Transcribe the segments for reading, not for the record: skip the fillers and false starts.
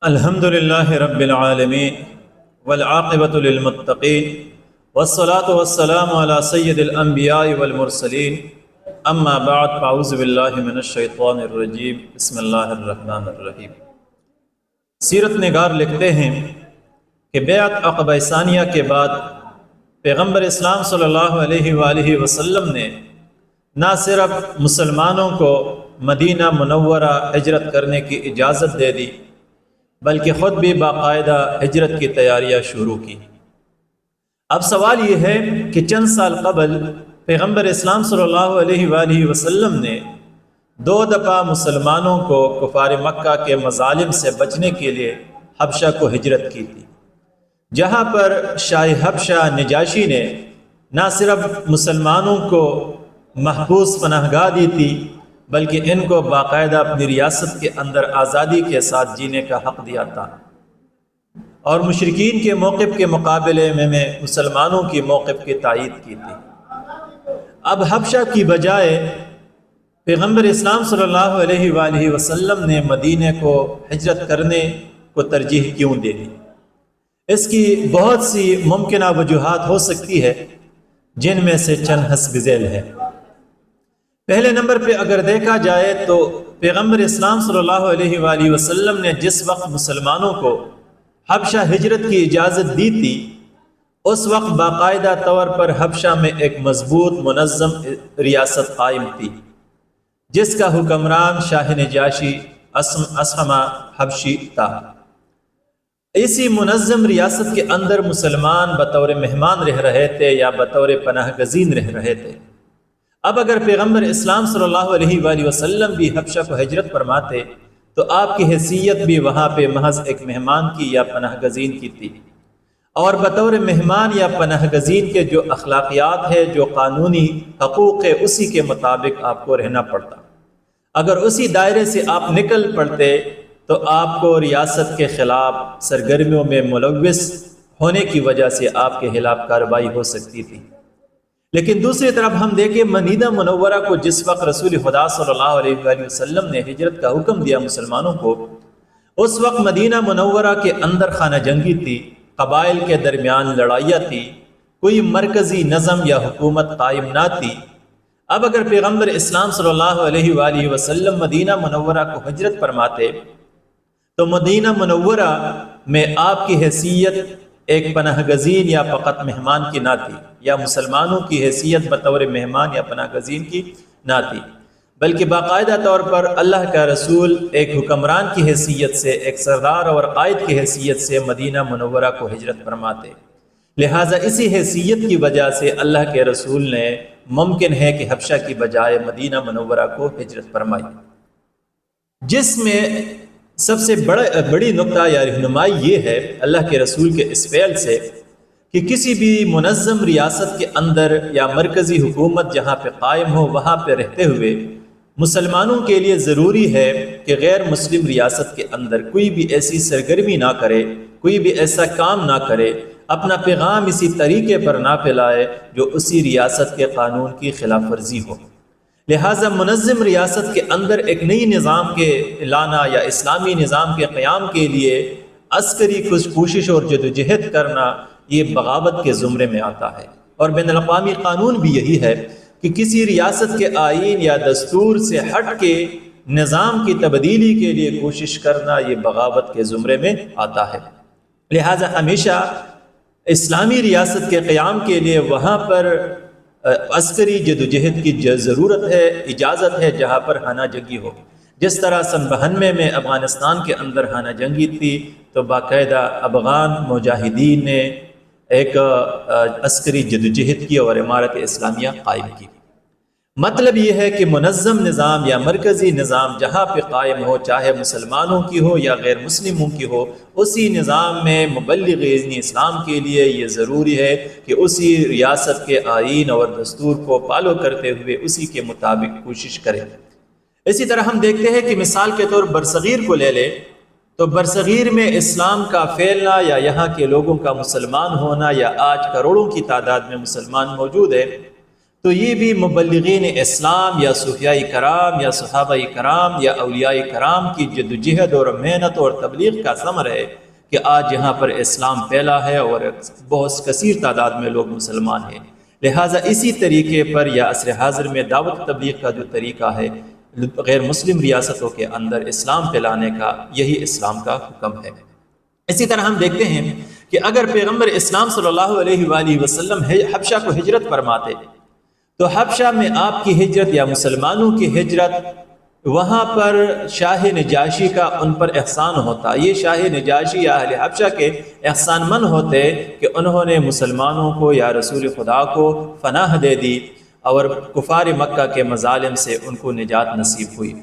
الحمد للہ رب العالمین والعاقبۃ للمتقین والصلاة والسلام علی سید الانبیاء والمرسلین اما بعد فاعوذ باللہ من الشیطان الرجیم بسم اللہ الرحمن الرحیم۔ سیرت نگار لکھتے ہیں کہ بیعت عقبہ ثانیہ کے بعد پیغمبر اسلام صلی اللہ علیہ وآلہ وسلم نے نہ صرف مسلمانوں کو مدینہ منورہ ہجرت کرنے کی اجازت دے دی بلکہ خود بھی باقاعدہ ہجرت کی تیاریاں شروع کی۔ اب سوال یہ ہے کہ چند سال قبل پیغمبر اسلام صلی اللہ علیہ وآلہ وسلم نے 2 دفعہ مسلمانوں کو کفار مکہ کے مظالم سے بچنے کے لیے حبشہ کو ہجرت کی تھی، جہاں پر شاہ حبشہ نجاشی نے نہ صرف مسلمانوں کو محفوظ پناہ گاہ دی تھی بلکہ ان کو باقاعدہ اپنی ریاست کے اندر آزادی کے ساتھ جینے کا حق دیا تھا، اور مشرکین کے موقف کے مقابلے میں مسلمانوں کی موقف کی تائید کی تھی۔ اب حبشہ کی بجائے پیغمبر اسلام صلی اللہ علیہ وآلہ وسلم نے مدینے کو ہجرت کرنے کو ترجیح کیوں دے دی؟ اس کی بہت سی ممکنہ وجوہات ہو سکتی ہے، جن میں سے چند حسب ذیل ہے۔ پہلے نمبر پہ اگر دیکھا جائے تو پیغمبر اسلام صلی اللہ علیہ وآلہ وسلم نے جس وقت مسلمانوں کو حبشہ ہجرت کی اجازت دی تھی، اس وقت باقاعدہ طور پر حبشہ میں ایک مضبوط منظم ریاست قائم تھی، جس کا حکمران شاہ نجاشی اصحمہ حبشی تھا۔ اسی منظم ریاست کے اندر مسلمان بطور مہمان رہ رہے تھے یا بطور پناہ گزین رہ رہے تھے۔ اب اگر پیغمبر اسلام صلی اللہ علیہ وآلہ وسلم بھی حبشہ کو ہجرت فرماتے تو آپ کی حیثیت بھی وہاں پہ محض ایک مہمان کی یا پناہ گزین کی تھی، اور بطور مہمان یا پناہ گزین کے جو اخلاقیات ہے، جو قانونی حقوق ہے، اسی کے مطابق آپ کو رہنا پڑتا۔ اگر اسی دائرے سے آپ نکل پڑتے تو آپ کو ریاست کے خلاف سرگرمیوں میں ملوث ہونے کی وجہ سے آپ کے خلاف کارروائی ہو سکتی تھی۔ لیکن دوسری طرف ہم دیکھیں مدینہ منورہ کو جس وقت رسول خدا صلی اللہ علیہ وآلہ وسلم نے ہجرت کا حکم دیا مسلمانوں کو، اس وقت مدینہ منورہ کے اندر خانہ جنگی تھی، قبائل کے درمیان لڑائیاں تھی، کوئی مرکزی نظم یا حکومت قائم نہ تھی۔ اب اگر پیغمبر اسلام صلی اللہ علیہ وآلہ وسلم مدینہ منورہ کو ہجرت فرماتے تو مدینہ منورہ میں آپ کی حیثیت ایک پناہ گزین یا فقط مہمان کی نہ تھی، یا مسلمانوں کی حیثیت بطور مہمان یا پناہ گزین کی نہ تھی، بلکہ باقاعدہ طور پر اللہ کا رسول ایک حکمران کی حیثیت سے، ایک سردار اور قائد کی حیثیت سے مدینہ منورہ کو ہجرت فرماتے۔ لہٰذا اسی حیثیت کی وجہ سے اللہ کے رسول نے ممکن ہے کہ حبشہ کی بجائے مدینہ منورہ کو ہجرت فرمائی، جس میں سب سے بڑی نقطہ یا رہنمائی یہ ہے اللہ کے رسول کے اس فعل سے کہ کسی بھی منظم ریاست کے اندر یا مرکزی حکومت جہاں پہ قائم ہو، وہاں پہ رہتے ہوئے مسلمانوں کے لیے ضروری ہے کہ غیر مسلم ریاست کے اندر کوئی بھی ایسی سرگرمی نہ کرے، کوئی بھی ایسا کام نہ کرے، اپنا پیغام اسی طریقے پر نہ پھیلائے جو اسی ریاست کے قانون کی خلاف ورزی ہو۔ لہٰذا منظم ریاست کے اندر ایک نئی نظام کے لانا یا اسلامی نظام کے قیام کے لیے عسکری کوشش اور جدوجہد کرنا، یہ بغاوت کے زمرے میں آتا ہے، اور بین الاقوامی قانون بھی یہی ہے کہ کسی ریاست کے آئین یا دستور سے ہٹ کے نظام کی تبدیلی کے لیے کوشش کرنا، یہ بغاوت کے زمرے میں آتا ہے۔ لہٰذا ہمیشہ اسلامی ریاست کے قیام کے لیے وہاں پر عسکری جدوجہد کی ضرورت ہے، اجازت ہے، جہاں پر خانہ جنگی ہو۔ جس طرح سن 92 میں افغانستان کے اندر خانہ جنگی تھی تو باقاعدہ افغان مجاہدین نے ایک عسکری جدوجہد کی اور امارت اسلامیہ قائم کی۔ مطلب یہ ہے کہ منظم نظام یا مرکزی نظام جہاں پہ قائم ہو، چاہے مسلمانوں کی ہو یا غیر مسلموں کی ہو، اسی نظام میں مبلغین اسلام کے لیے یہ ضروری ہے کہ اسی ریاست کے آئین اور دستور کو فالو کرتے ہوئے اسی کے مطابق کوشش کرے۔ اسی طرح ہم دیکھتے ہیں کہ مثال کے طور برصغیر کو لے لے تو برصغیر میں اسلام کا پھیلنا یا یہاں کے لوگوں کا مسلمان ہونا، یا آج کروڑوں کی تعداد میں مسلمان موجود ہے، تو یہ بھی مبلغین اسلام یا صوفیاء کرام یا صحابہ کرام یا اولیاء کرام کی جدوجہد اور محنت اور تبلیغ کا ثمر ہے کہ آج یہاں پر اسلام پھیلا ہے اور بہت کثیر تعداد میں لوگ مسلمان ہیں۔ لہٰذا اسی طریقے پر یا عصر حاضر میں دعوت تبلیغ کا جو طریقہ ہے غیر مسلم ریاستوں کے اندر اسلام پھیلانے کا، یہی اسلام کا حکم ہے۔ اسی طرح ہم دیکھتے ہیں کہ اگر پیغمبر اسلام صلی اللہ علیہ وآلہ وسلم حبشہ کو ہجرت فرماتے تو حبشہ میں آپ کی ہجرت یا مسلمانوں کی ہجرت، وہاں پر شاہ نجاشی کا ان پر احسان ہوتا۔ یہ شاہ نجاشی یا اہل حبشہ کے احسان مند ہوتے کہ انہوں نے مسلمانوں کو یا رسول خدا کو پناہ دے دی اور کفار مکہ کے مظالم سے ان کو نجات نصیب ہوئی۔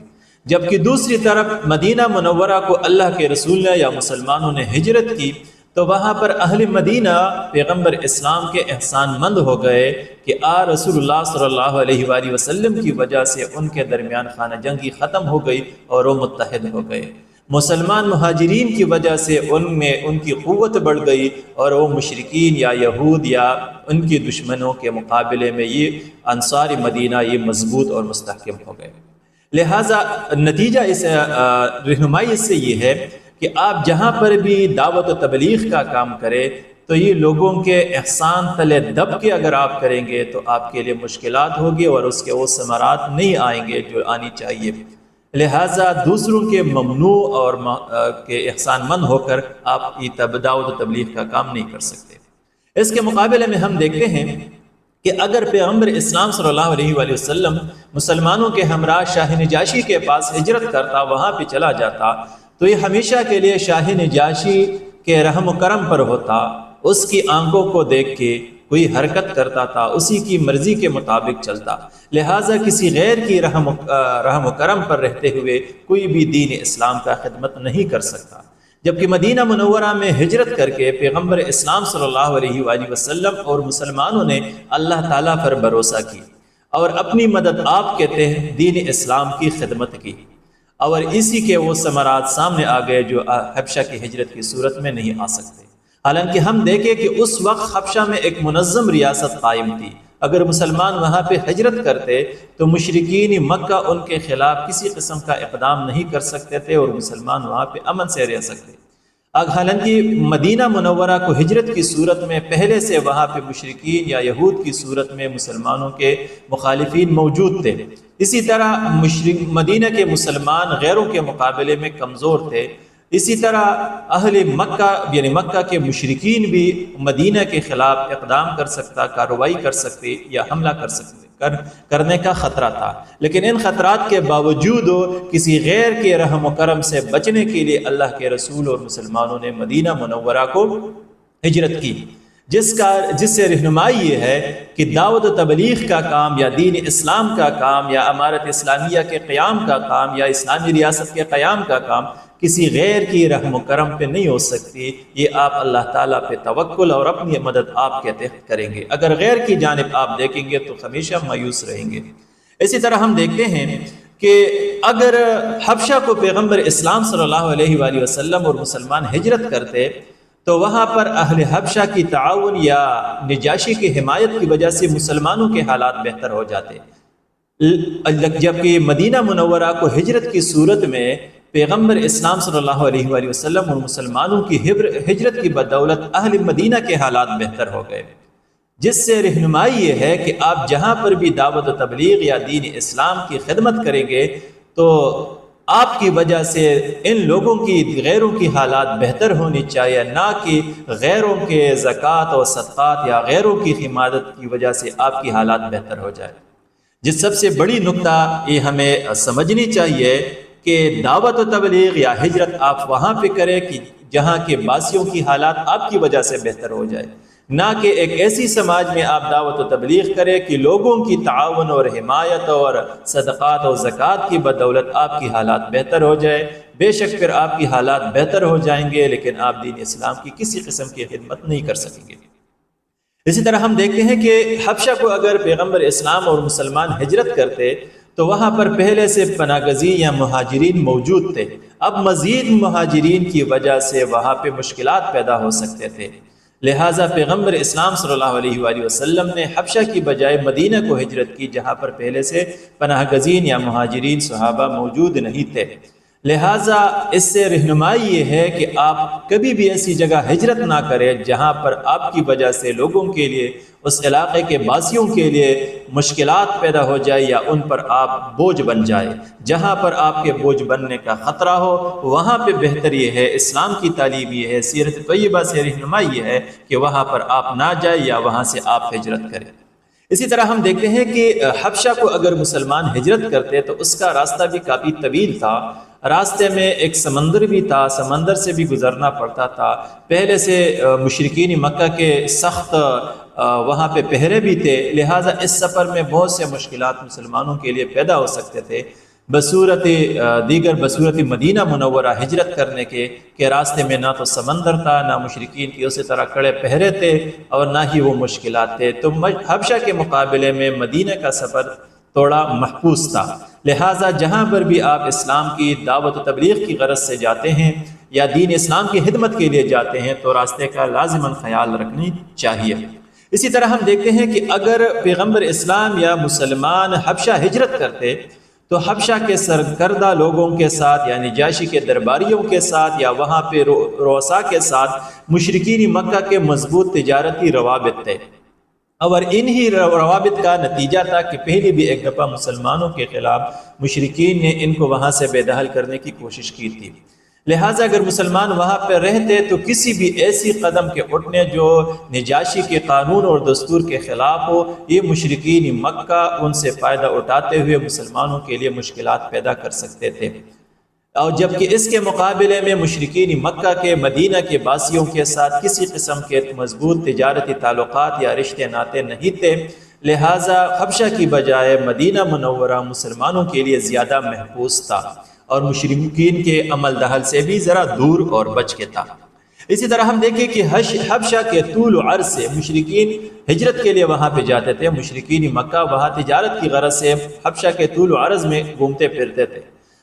جبکہ دوسری طرف مدینہ منورہ کو اللہ کے رسول نے یا مسلمانوں نے ہجرت کی تو وہاں پر اہل مدینہ پیغمبر اسلام کے احسان مند ہو گئے کہ رسول اللہ صلی اللہ علیہ وآلہ وسلم کی وجہ سے ان کے درمیان خانہ جنگی ختم ہو گئی اور وہ متحد ہو گئے۔ مسلمان مہاجرین کی وجہ سے ان میں ان کی قوت بڑھ گئی اور وہ مشرکین یا یہود یا ان کی دشمنوں کے مقابلے میں یہ انصار مدینہ یہ مضبوط اور مستحکم ہو گئے۔ لہٰذا نتیجہ اس رہنمائی اس سے یہ ہے کہ آپ جہاں پر بھی دعوت و تبلیغ کا کام کریں تو یہ لوگوں کے احسان تلے دب کے اگر آپ کریں گے تو آپ کے لیے مشکلات ہوگی اور اس کے وہ ثمرات نہیں آئیں گے جو آنی چاہیے۔ لہٰذا دوسروں کے ممنوع اور کے احسان مند ہو کر آپ یہ دعوت و تبلیغ کا کام نہیں کر سکتے۔ اس کے مقابلے میں ہم دیکھتے ہیں کہ اگر پیغمبر اسلام صلی اللہ علیہ وآلہ وسلم مسلمانوں کے ہمراہ شاہ نجاشی کے پاس ہجرت کرتا، وہاں پہ چلا جاتا تو یہ ہمیشہ کے لیے شاہ نجاشی کے رحم و کرم پر ہوتا، اس کی آنکھوں کو دیکھ کے کوئی حرکت کرتا تھا، اسی کی مرضی کے مطابق چلتا۔ لہٰذا کسی غیر کی رحم و کرم پر رہتے ہوئے کوئی بھی دین اسلام کا خدمت نہیں کر سکتا۔ جبکہ مدینہ منورہ میں ہجرت کر کے پیغمبر اسلام صلی اللہ علیہ وآلہ وسلم اور مسلمانوں نے اللہ تعالیٰ پر بھروسہ کی اور اپنی مدد آپ کے تحت دین اسلام کی خدمت کی، اور اسی کے وہ ثمرات سامنے آ گئے جو حبشہ کی ہجرت کی صورت میں نہیں آ سکتے۔ حالانکہ ہم دیکھیں کہ اس وقت حبشہ میں ایک منظم ریاست قائم تھی، اگر مسلمان وہاں پہ ہجرت کرتے تو مشرکین مکہ ان کے خلاف کسی قسم کا اقدام نہیں کر سکتے تھے اور مسلمان وہاں پہ امن سے رہ سکتے۔ حالانکہ مدینہ منورہ کو ہجرت کی صورت میں پہلے سے وہاں پہ مشرکین یا یہود کی صورت میں مسلمانوں کے مخالفین موجود تھے، اسی طرح مدینہ کے مسلمان غیروں کے مقابلے میں کمزور تھے، اسی طرح اہل مکہ یعنی مکہ کے مشرکین بھی مدینہ کے خلاف اقدام کر سکتا، کارروائی کر سکتے یا حملہ کرنے کا خطرہ تھا۔ لیکن ان خطرات کے باوجود کسی غیر کے رحم و کرم سے بچنے کے لیے اللہ کے رسول اور مسلمانوں نے مدینہ منورہ کو ہجرت کی، جس سے رہنمائی یہ ہے کہ دعوت و تبلیغ کا کام یا دین اسلام کا کام یا امارت اسلامیہ کے قیام کا کام یا اسلامی ریاست کے قیام کا کام کسی غیر کی رحم و کرم پہ نہیں ہو سکتی، یہ آپ اللہ تعالیٰ پہ توکل اور اپنی مدد آپ کے تحت کریں گے۔ اگر غیر کی جانب آپ دیکھیں گے تو ہمیشہ مایوس رہیں گے۔ اسی طرح ہم دیکھتے ہیں کہ اگر حبشہ کو پیغمبر اسلام صلی اللہ علیہ وآلہ وسلم اور مسلمان ہجرت کرتے تو وہاں پر اہل حبشہ کی تعاون یا نجاشی کی حمایت کی وجہ سے مسلمانوں کے حالات بہتر ہو جاتے، جبکہ مدینہ منورہ کو ہجرت کی صورت میں پیغمبر اسلام صلی اللہ علیہ وآلہ وسلم اور مسلمانوں کی ہجرت کی بدولت اہل مدینہ کے حالات بہتر ہو گئے، جس سے رہنمائی یہ ہے کہ آپ جہاں پر بھی دعوت و تبلیغ یا دین اسلام کی خدمت کریں گے تو آپ کی وجہ سے ان لوگوں کی غیروں کی حالات بہتر ہونی چاہیے، نہ کہ غیروں کے زکوٰۃ و صدقات یا غیروں کی حمایت کی وجہ سے آپ کی حالات بہتر ہو جائے۔ جس سب سے بڑی نقطہ یہ ہمیں سمجھنی چاہیے کہ دعوت و تبلیغ یا ہجرت آپ وہاں پہ کریں کہ جہاں کے باسیوں کی حالات آپ کی وجہ سے بہتر ہو جائے، نہ کہ ایک ایسی سماج میں آپ دعوت و تبلیغ کریں کہ لوگوں کی تعاون اور حمایت اور صدقات و زکوٰۃ کی بدولت آپ کی حالات بہتر ہو جائے۔ بے شک پھر آپ کی حالات بہتر ہو جائیں گے لیکن آپ دین اسلام کی کسی قسم کی خدمت نہیں کر سکیں گے۔ اسی طرح ہم دیکھتے ہیں کہ حبشہ کو اگر پیغمبر اسلام اور مسلمان ہجرت کرتے تو وہاں پر پہلے سے پناہ گزین یا مہاجرین موجود تھے، اب مزید مہاجرین کی وجہ سے وہاں پہ مشکلات پیدا ہو سکتے تھے، لہٰذا پیغمبر اسلام صلی اللہ علیہ وآلہ وسلم نے حبشہ کی بجائے مدینہ کو ہجرت کی، جہاں پر پہلے سے پناہ گزین یا مہاجرین صحابہ موجود نہیں تھے۔ لہٰذا اس سے رہنمائی یہ ہے کہ آپ کبھی بھی ایسی جگہ ہجرت نہ کریں جہاں پر آپ کی وجہ سے لوگوں کے لیے، اس علاقے کے باسیوں کے لیے مشکلات پیدا ہو جائے یا ان پر آپ بوجھ بن جائے۔ جہاں پر آپ کے بوجھ بننے کا خطرہ ہو وہاں پہ بہتر یہ ہے، اسلام کی تعلیم یہ ہے، سیرت طیبہ سے رہنمائی یہ ہے کہ وہاں پر آپ نہ جائیں یا وہاں سے آپ ہجرت کریں۔ اسی طرح ہم دیکھتے ہیں کہ حبشہ کو اگر مسلمان ہجرت کرتے تو اس کا راستہ بھی کافی طویل تھا، راستے میں ایک سمندر بھی تھا، سمندر سے بھی گزرنا پڑتا تھا، پہلے سے مشرکین مکہ کے سخت وہاں پہ پہرے بھی تھے، لہٰذا اس سفر میں بہت سے مشکلات مسلمانوں کے لیے پیدا ہو سکتے تھے۔ بصورت مدینہ منورہ ہجرت کرنے کے راستے میں نہ تو سمندر تھا، نہ مشرکین کی اسی طرح کڑے پہرے تھے، اور نہ ہی وہ مشکلات تھے، تو حبشہ کے مقابلے میں مدینہ کا سفر تھوڑا محفوظ تھا۔ لہٰذا جہاں پر بھی آپ اسلام کی دعوت و تبلیغ کی غرض سے جاتے ہیں یا دین اسلام کی خدمت کے لیے جاتے ہیں تو راستے کا لازماً خیال رکھنی چاہیے۔ اسی طرح ہم دیکھتے ہیں کہ اگر پیغمبر اسلام یا مسلمان حبشہ ہجرت کرتے تو حبشہ کے سرکردہ لوگوں کے ساتھ، یعنی نجاشی کے درباریوں کے ساتھ یا وہاں پہ رؤساء کے ساتھ مشرکین مکہ کے مضبوط تجارتی روابط تھے، اور انہی روابط کا نتیجہ تھا کہ پہلے بھی ایک دفعہ مسلمانوں کے خلاف مشرکین نے ان کو وہاں سے بے دخل کرنے کی کوشش کی تھی۔ لہٰذا اگر مسلمان وہاں پہ رہتے تو کسی بھی ایسی قدم کے اٹھنے جو نجاشی کے قانون اور دستور کے خلاف ہو، یہ مشرکین مکہ ان سے فائدہ اٹھاتے ہوئے مسلمانوں کے لیے مشکلات پیدا کر سکتے تھے، اور جبکہ اس کے مقابلے میں مشرکین مکہ کے مدینہ کے باسیوں کے ساتھ کسی قسم کے مضبوط تجارتی تعلقات یا رشتے ناطے نہیں تھے، لہٰذا حبشہ کی بجائے مدینہ منورہ مسلمانوں کے لیے زیادہ محفوظ تھا اور مشرکین کے عمل دخل سے بھی ذرا دور اور بچ کے تھا۔ اسی طرح ہم دیکھیں کہ حبشہ کے طول و عرض سے مشرکین ہجرت کے لیے وہاں پہ جاتے تھے، مشرکین مکہ وہاں تجارت کی غرض سے حبشہ کے طول و عرض میں گھومتے پھرتے تھے،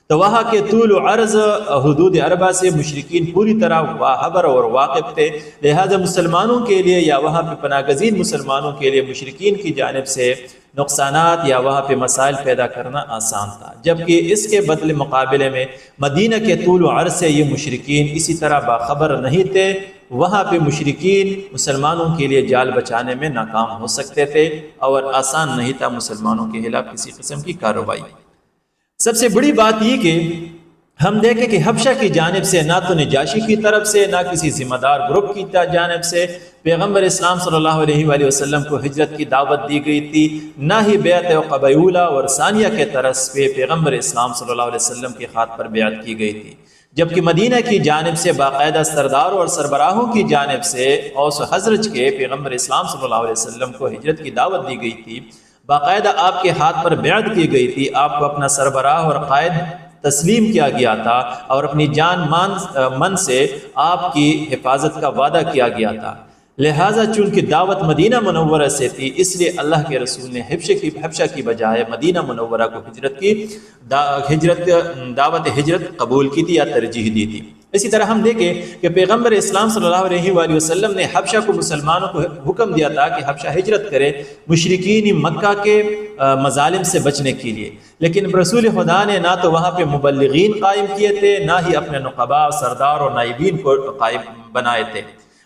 تو وہاں کے طول و عرض حدود عربہ سے مشرکین پوری طرح باخبر اور واقف تھے، لہذا مسلمانوں کے لیے یا وہاں پہ پناہ گزین مسلمانوں کے لیے مشرکین کی جانب سے نقصانات یا وہاں پہ مسائل پیدا کرنا آسان تھا، جبکہ اس کے بدلے مقابلے میں مدینہ کے طول و عرض سے یہ مشرکین اسی طرح باخبر نہیں تھے، وہاں پہ مشرکین مسلمانوں کے لیے جال بچانے میں ناکام ہو سکتے تھے اور آسان نہیں تھا مسلمانوں کے خلاف کسی قسم کی کارروائی۔ سب سے بڑی بات یہ کہ ہم دیکھیں کہ حبشہ کی جانب سے نہ تو نجاشی کی طرف سے نہ کسی ذمہ دار گروپ کی جانب سے پیغمبر اسلام صلی اللہ علیہ وآلہ وسلم کو ہجرت کی دعوت دی گئی تھی، نہ ہی بیعت قبیولہ اور ثانیہ کے طرز پہ پیغمبر اسلام صلی اللہ علیہ وسلم کے خط پر بیعت کی گئی تھی، جبکہ مدینہ کی جانب سے باقاعدہ سرداروں اور سربراہوں کی جانب سے اوس و خزرج کے پیغمبر اسلام صلی اللہ علیہ وسلم کو ہجرت کی دعوت دی گئی تھی، باقاعدہ آپ کے ہاتھ پر بیعت کی گئی تھی، آپ کو اپنا سربراہ اور قائد تسلیم کیا گیا تھا اور اپنی جان من سے آپ کی حفاظت کا وعدہ کیا گیا تھا۔ لہٰذا چونکہ دعوت مدینہ منورہ سے تھی، اس لیے اللہ کے رسول نے حبشہ کی بجائے مدینہ منورہ کو دعوت ہجرت قبول کی تھی یا ترجیح دی تھی۔ اسی طرح ہم دیکھیں کہ پیغمبر اسلام صلی اللہ علیہ وآلہ وسلم نے حبشہ کو مسلمانوں کو حکم دیا تھا کہ حبشہ ہجرت کرے مشرکین مکہ کے مظالم سے بچنے کے لیے، لیکن رسول خدا نے نہ تو وہاں پہ مبلغین قائم کیے تھے، نہ ہی اپنے نقباء، سردار اور نائبین کو قائم بنائے تھے،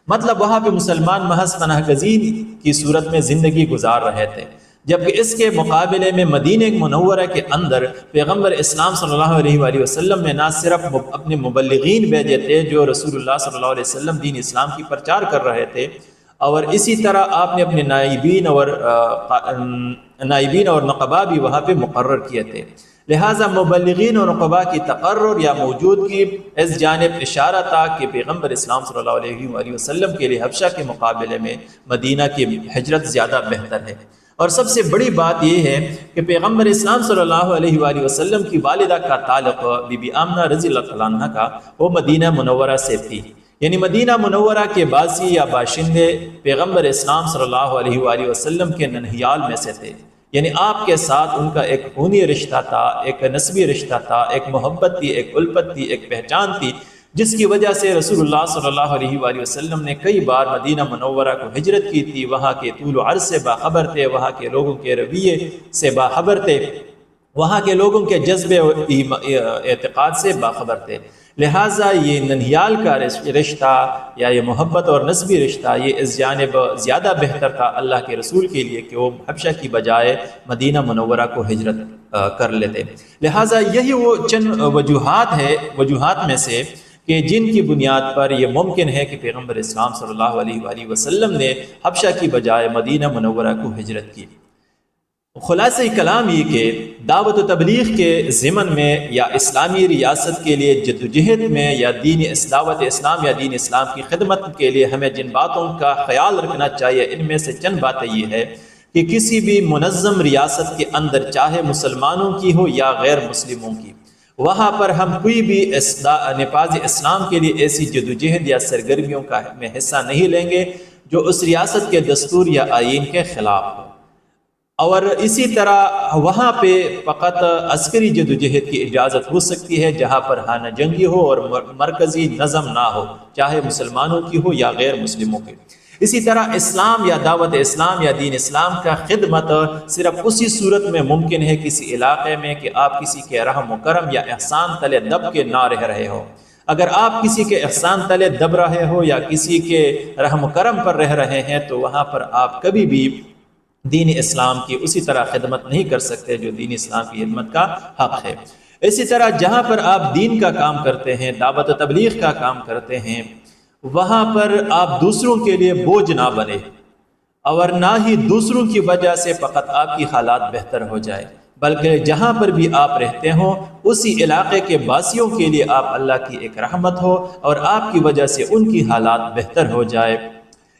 مطلب وہاں پہ مسلمان محض پناہ گزین کی صورت میں زندگی گزار رہے تھے، جبکہ اس کے مقابلے میں مدینہ منورہ کے اندر پیغمبر اسلام صلی اللہ علیہ وآلہ وسلم نے نہ صرف اپنے مبلغین بھیجے تھے جو رسول اللہ صلی اللہ علیہ وسلم دین اسلام کی پرچار کر رہے تھے، اور اسی طرح آپ نے اپنے نائبین اور نقباء بھی وہاں پہ مقرر کیے تھے۔ لہٰذا مبلغین اور نقباء کی تقرر یا موجودگی اس جانب اشارہ تھا کہ پیغمبر اسلام صلی اللہ علیہ وآلہ وسلم کے لیے حبشہ کے مقابلے میں مدینہ کی ہجرت زیادہ بہتر ہے۔ اور سب سے بڑی بات یہ ہے کہ پیغمبر اسلام صلی اللہ علیہ وآلہ وسلم کی والدہ کا تعلق بی بی آمنہ رضی اللہ عنہ کا وہ مدینہ منورہ سے تھی، یعنی مدینہ منورہ کے باسی یا باشندے پیغمبر اسلام صلی اللہ علیہ وآلہ وسلم کے ننہیال میں سے تھے، یعنی آپ کے ساتھ ان کا ایک خونی رشتہ تھا، ایک نسبی رشتہ تھا، ایک محبت تھی، ایک الفت تھی، ایک پہچان تھی، جس کی وجہ سے رسول اللہ صلی اللہ علیہ وآلہ وسلم نے کئی بار مدینہ منورہ کو ہجرت کی تھی، وہاں کے طول و عرض سے باخبر تھے، وہاں کے لوگوں کے رویے سے باخبر تھے، وہاں کے لوگوں کے جذبے و اعتقاد سے باخبر تھے۔ لہٰذا یہ ننھیال کا رشتہ یا یہ محبت اور نسبی رشتہ یہ اس جانب زیادہ بہتر تھا اللہ کے رسول کے لیے کہ وہ حبشہ کی بجائے مدینہ منورہ کو ہجرت کر لیتے۔ لہٰذا یہی وہ چند وجوہات میں سے کہ جن کی بنیاد پر یہ ممکن ہے کہ پیغمبر اسلام صلی اللہ علیہ وآلہ وسلم نے حبشہ کی بجائے مدینہ منورہ کو ہجرت کی۔ خلاصہ کلام یہ کہ دعوت و تبلیغ کے ضمن میں یا اسلامی ریاست کے لیے جدوجہد میں یا دعوت اسلام یا دین اسلام کی خدمت کے لیے ہمیں جن باتوں کا خیال رکھنا چاہیے، ان میں سے چند باتیں یہ ہے کہ کسی بھی منظم ریاست کے اندر، چاہے مسلمانوں کی ہو یا غیر مسلموں کی، وہاں پر ہم کوئی بھی نفاذ اسلام کے لیے ایسی جدوجہد یا سرگرمیوں میں حصہ نہیں لیں گے جو اس ریاست کے دستور یا آئین کے خلاف ہو۔ اور اسی طرح وہاں پہ فقط عسکری جدوجہد کی اجازت ہو سکتی ہے جہاں پر خانہ جنگی ہو اور مرکزی نظم نہ ہو، چاہے مسلمانوں کی ہو یا غیر مسلموں کی۔ اسی طرح اسلام یا دعوت اسلام یا دین اسلام کا خدمت صرف اسی صورت میں ممکن ہے کسی علاقے میں کہ آپ کسی کے رحم و کرم یا احسان تلے دب کے نہ رہ رہے ہو۔ اگر آپ کسی کے احسان تلے دب رہے ہو یا کسی کے رحم و کرم پر رہ رہے ہیں تو وہاں پر آپ کبھی بھی دین اسلام کی اسی طرح خدمت نہیں کر سکتے جو دین اسلام کی خدمت کا حق ہے۔ اسی طرح جہاں پر آپ دین کا کام کرتے ہیں، دعوت و تبلیغ کا کام کرتے ہیں، وہاں پر آپ دوسروں کے لیے بوجھ نہ بنے اور نہ ہی دوسروں کی وجہ سے فقط آپ کی حالات بہتر ہو جائے، بلکہ جہاں پر بھی آپ رہتے ہوں اسی علاقے کے باسیوں کے لیے آپ اللہ کی ایک رحمت ہو اور آپ کی وجہ سے ان کی حالات بہتر ہو جائے۔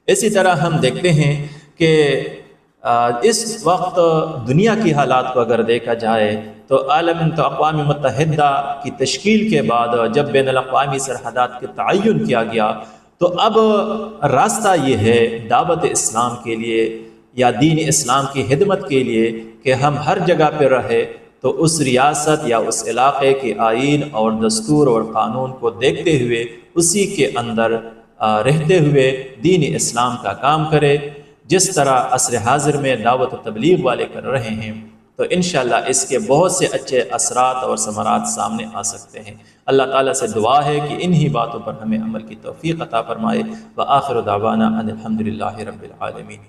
اسی طرح ہم دیکھتے ہیں کہ اس وقت دنیا کی حالات کو اگر دیکھا جائے تو اقوام متحدہ کی تشکیل کے بعد جب بین الاقوامی سرحدات کے تعین کیا گیا تو اب راستہ یہ ہے دعوت اسلام کے لیے یا دین اسلام کی خدمت کے لیے کہ ہم ہر جگہ پہ رہے تو اس ریاست یا اس علاقے کے آئین اور دستور اور قانون کو دیکھتے ہوئے اسی کے اندر رہتے ہوئے دین اسلام کا کام کرے، جس طرح عصر حاضر میں دعوت و تبلیغ والے کر رہے ہیں۔ تو انشاءاللہ اس کے بہت سے اچھے اثرات اور ثمرات سامنے آ سکتے ہیں۔ اللہ تعالیٰ سے دعا ہے کہ انہی باتوں پر ہمیں عمل کی توفیق عطا فرمائے۔ وآخر دعوانا ان الحمدللہ رب العالمین۔